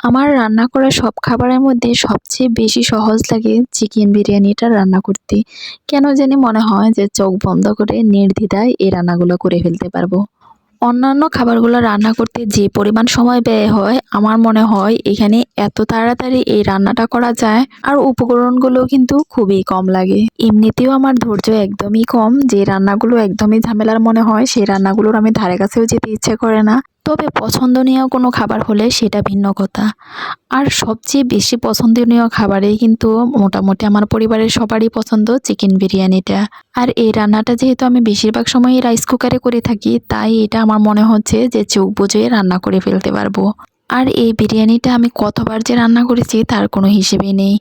আমার রান্না করা সব খাবারের মধ্যে সবচেয়ে বেশি সহজ লাগে চিকেন বিরিয়ানিটা রান্না করতে। কেন জানি মনে হয় যে চোখ বন্ধ করে নির্দ্বিধায় এই রান্নাগুলো করে ফেলতে পারবো। অন্যান্য খাবারগুলো রান্না করতে যে পরিমাণ সময় ব্যয় হয়, আমার মনে হয় এখানে এত তাড়াতাড়ি এই রান্নাটা করা যায়, আর উপকরণগুলো কিন্তু খুবই কম লাগে। এমনিতেও আমার ধৈর্য একদমই কম, যে রান্নাগুলো একদমই ঝামেলার মনে হয় সেই রান্নাগুলোর আমি ধারে কাছেও যেতে ইচ্ছে করে না। তবে পছন্দনীয় কোনো খাবার হলে সেটা ভিন্ন কথা। আর সবচেয়ে বেশি পছন্দনীয় খাবারেই কিন্তু মোটামুটি আমার পরিবারের সবারই পছন্দ চিকেন বিরিয়ানিটা। আর এই রান্নাটা যেহেতু আমি বেশিরভাগ সময়ই রাইস কুকারে করে থাকি, তাই এটা আমার মনে হচ্ছে যে চোখ বুজে রান্না করে ফেলতে পারবো। আর এই বিরিয়ানিটা আমি কতবার যে রান্না করেছি তার কোনো হিসেবেই নেই।